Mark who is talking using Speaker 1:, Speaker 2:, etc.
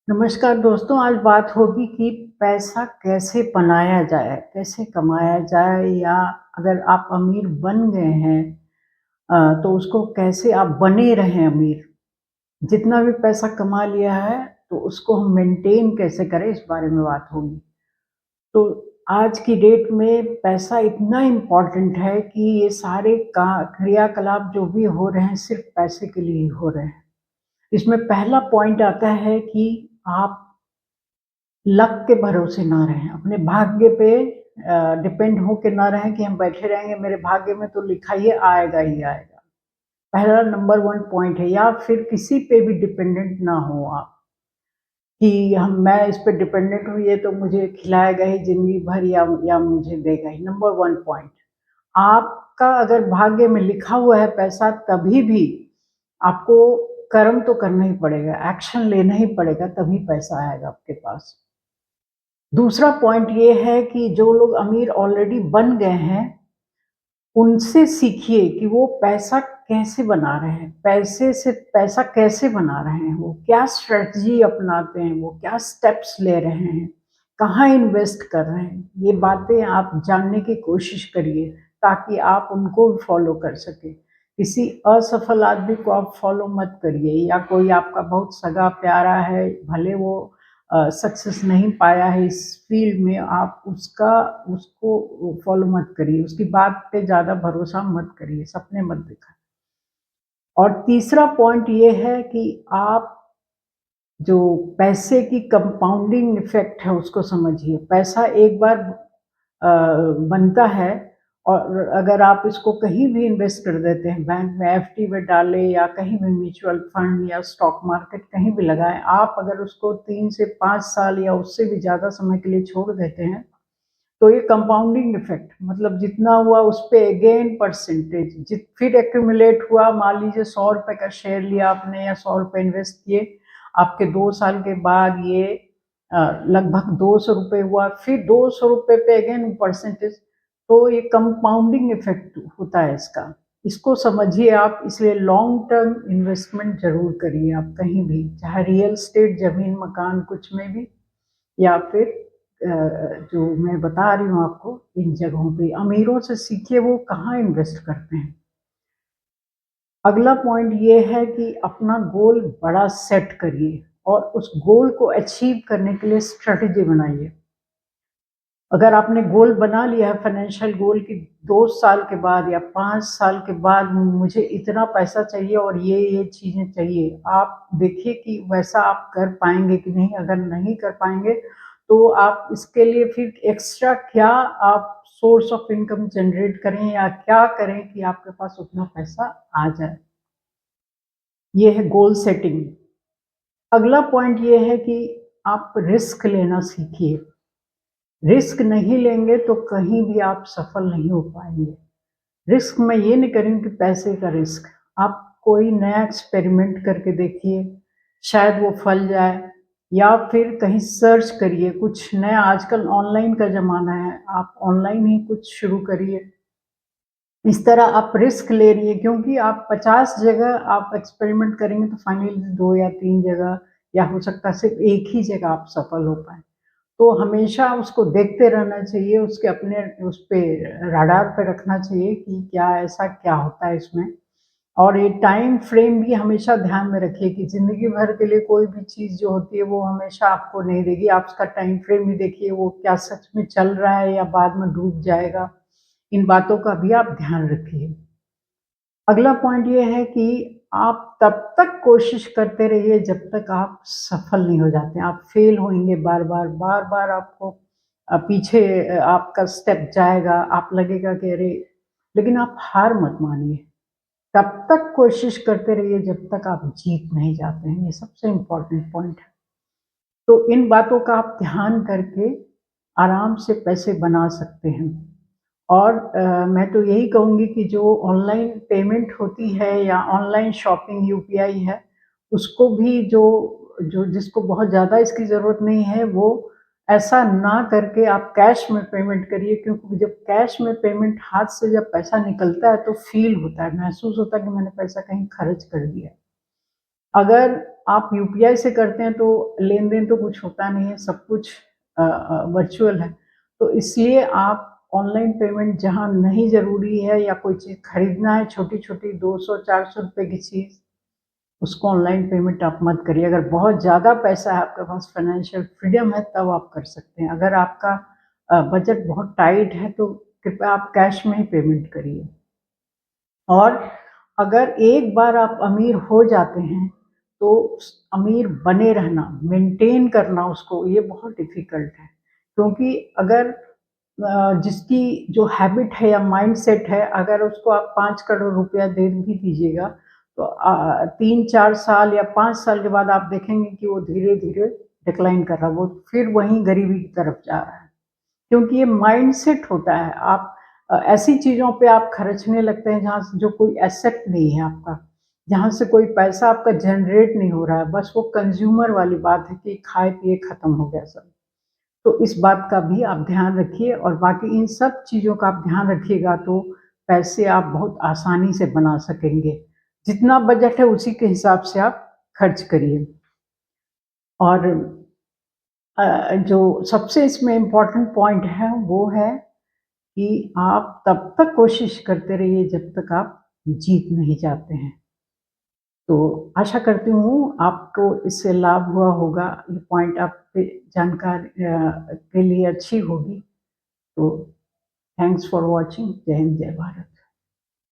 Speaker 1: नमस्कार दोस्तों, आज बात होगी कि पैसा कैसे बनाया जाए, कैसे कमाया जाए या अगर आप अमीर बन गए हैं तो उसको कैसे आप बने रहें अमीर। जितना भी पैसा कमा लिया है तो उसको हम मेंटेन कैसे करें इस बारे में बात होगी। तो आज की डेट में पैसा इतना इम्पोर्टेंट है कि ये सारे का क्रियाकलाप जो भी हो रहे हैं सिर्फ़ पैसे के लिए ही हो रहे हैं। इसमें पहला पॉइंट आता है कि आप लक के भरोसे ना रहें, अपने भाग्य पे डिपेंड होके ना रहें कि हम बैठे रहेंगे मेरे भाग्य में तो लिखा ही है आएगा ही आएगा। पहला नंबर 1 पॉइंट है या फिर किसी पे भी डिपेंडेंट ना हो आप, कि हम मैं इस पे डिपेंडेंट हूँ ये तो मुझे खिलाएगा ही ज़िंदगी भर या मुझे देगा ही। नंबर 1 पॉइंट, आपका अगर भाग्य में लिखा हुआ है पैसा तभी भी आपको कर्म तो करना ही पड़ेगा, एक्शन लेना ही पड़ेगा तभी पैसा आएगा आपके पास। दूसरा पॉइंट ये है कि जो लोग अमीर ऑलरेडी बन गए हैं, उनसे सीखिए कि वो पैसा कैसे बना रहे हैं, पैसे से पैसा कैसे बना रहे हैं वो, क्या स्ट्रैटेजी अपनाते हैं वो, क्या स्टेप्स ले रहे हैं, कहाँ इन्वेस्ट कर रहे हैं। ये बातें आप जानने की कोशिश करिए ताकि आप उनको भी फॉलो कर सकें। किसी असफल आदमी को आप फॉलो मत करिए या कोई आपका बहुत सगा-प्यारा है, भले वो सक्सेस नहीं पाया है इस फ़ील्ड में, आप उसको फ़ॉलो मत करिए, उसकी बात पे ज़्यादा भरोसा मत करिए, सपने मत दिखाइए। और तीसरा पॉइंट ये है कि आप जो पैसे की कंपाउंडिंग इफ़ेक्ट है उसको समझिए। पैसा एक बार बनता है और अगर आप इसको कहीं भी इन्वेस्ट कर देते हैं, बैंक में एफडी में डालें या कहीं भी म्यूचुअल फंड या स्टॉक मार्केट कहीं भी लगाएँ, आप अगर उसको 3 से 5 साल या उससे भी ज़्यादा समय के लिए छोड़ देते हैं, तो ये कंपाउंडिंग इफ़ेक्ट मतलब जितना हुआ उस पे अगेन परसेंटेज जित फिर एक्यूमुलेट हुआ। मान लीजिए ₹100 का शेयर लिया आपने या ₹100 इन्वेस्ट किए, आपके 2 साल के बाद ये लगभग ₹200 हुआ, फिर ₹200 पे अगेन परसेंटेज, तो ये कंपाउंडिंग इफ़ेक्ट होता है इसका। इसको समझिए आप, इसलिए लॉन्ग टर्म इन्वेस्टमेंट ज़रूर करिए आप कहीं भी, चाहे रियल एस्टेट, ज़मीन, मकान कुछ में भी या फिर जो मैं बता रही हूँ आपको इन जगहों पे अमीरों से सीखिए वो कहाँ इन्वेस्ट करते हैं। अगला पॉइंट ये है कि अपना गोल बड़ा सेट करिए और उस गोल को अचीव करने के लिए स्ट्रैटेजी बनाइए। अगर आपने गोल बना लिया है फाइनेंशियल गोल कि 2 साल के बाद या 5 साल के बाद मुझे इतना पैसा चाहिए और ये चीज़ें चाहिए, आप देखिए कि वैसा आप कर पाएँगे कि नहीं। अगर नहीं कर पाएँगे, तो आप इसके लिए फिर एक्स्ट्रा क्या आप सोर्स ऑफ इनकम जनरेट करें या क्या करें कि आपके पास उतना पैसा आ जाए। ये है गोल सेटिंग। अगला पॉइंट ये है कि आप रिस्क लेना सीखिए। रिस्क नहीं लेंगे तो कहीं भी आप सफल नहीं हो पाएँगे। रिस्क मैं ये नहीं कह रही हूँ कि पैसे का रिस्क, आप कोई नया एक्सपेरिमेंट करके देखिए, शायद वो फल जाए या फिर कहीं सर्च करिए कुछ नया। आजकल ऑनलाइन का ज़माना है, आप ऑनलाइन ही कुछ शुरू करिए। इस तरह आप रिस्क ले रही हैं क्योंकि आप 50 जगह आप एक्सपेरिमेंट करेंगे तो फाइनली 2 या 3 जगह या हो सकता है सिर्फ़ एक ही जगह आप सफल हो पाएँ। तो हमेशा उसको देखते रहना चाहिए, उसके अपने उस पे रडार पे रखना चाहिए कि क्या ऐसा क्या होता है इसमें। और ये टाइम फ्रेम भी हमेशा ध्यान में रखिए कि ज़िंदगी भर के लिए कोई भी चीज़ जो होती है वो हमेशा आपको नहीं देगी। आप उसका टाइम फ्रेम भी देखिए, वो क्या सच में चल रहा है या बाद में डूब जाएगा। इन बातों का भी आप ध्यान रखिए। अगला पॉइंट ये है कि आप तब तक कोशिश करते रहिए जब तक आप सफल नहीं हो जाते। आप फेल होंगे बार-बार, बार-बार आपको पीछे आपका स्टेप जाएगा, आप लगेगा कि अरे! लेकिन आप हार मत मानिए। तब तक कोशिश करते रहिए जब तक आप जीत नहीं जाते हैं। ये सबसे इम्पोर्टेंट पॉइंट है। तो इन बातों का आप ध्यान करके आराम से पैसे बना सकते हैं। और मैं तो यही कहूँगी कि जो ऑनलाइन पेमेंट होती है या ऑनलाइन शॉपिंग यूपीआई है, उसको भी जो जो जिसको बहुत ज़्यादा इसकी ज़रूरत नहीं है, वो ऐसा ना करके आप कैश में पेमेंट करिए क्योंकि जब कैश में पेमेंट हाथ से जब पैसा निकलता है तो फ़ील होता है, महसूस होता है कि मैंने पैसा कहीं खर्च कर दिया। अगर आप यूपीआई से करते हैं तो लेन-देन तो कुछ होता नहीं है, सब कुछ वर्चुअल है। तो इसलिए आप ऑनलाइन पेमेंट जहाँ नहीं ज़रूरी है या कोई चीज़ खरीदना है छोटी-छोटी 200-400 रुपए की चीज़, उसको ऑनलाइन पेमेंट आप मत करिए। अगर बहुत ज़्यादा पैसा है आपके पास, फाइनेंशियल फ्रीडम है, तब आप कर सकते हैं। अगर आपका बजट बहुत टाइट है तो कृपया आप कैश में ही पेमेंट करिए। और अगर एक बार आप अमीर हो जाते हैं, तो अमीर बने रहना, मेंटेन करना उसको, ये बहुत डिफ़िकल्ट है। क्योंकि अगर जिसकी जो हैबिट है या माइंडसेट है, अगर उसको आप 5 करोड़ रुपया दे भी दीजिएगा, तो 3-4 साल या 5 साल के बाद आप देखेंगे कि वो धीरे-धीरे डिक्लाइन कर रहा है, वो फिर वहीं गरीबी की तरफ जा रहा है। क्योंकि ये माइंडसेट होता है, आप ऐसी चीज़ों पे आप खर्चने लगते हैं जहाँ से जो कोई एसेट नहीं है आपका, जहाँ से कोई पैसा आपका जनरेट नहीं हो रहा है, बस वो कंज़्यूमर वाली बात है कि खाए-पिए खत्म हो गया सब। तो इस बात का भी आप ध्यान रखिए और बाकी इन सब चीज़ों का आप ध्यान रखिएगा तो पैसे आप बहुत आसानी से बना सकेंगे। जितना बजट है उसी के हिसाब से आप खर्च करिए। और जो सबसे इसमें इम्पोर्टेंट पॉइंट है वो है कि आप तब तक कोशिश करते रहिए जब तक आप जीत नहीं जाते हैं। तो आशा करती हूँ आपको इससे लाभ हुआ होगा, ये पॉइंट आप पे जानकारी के लिए अच्छी होगी। तो थैंक्स फॉर वॉचिंग। जय हिंद, जय भारत।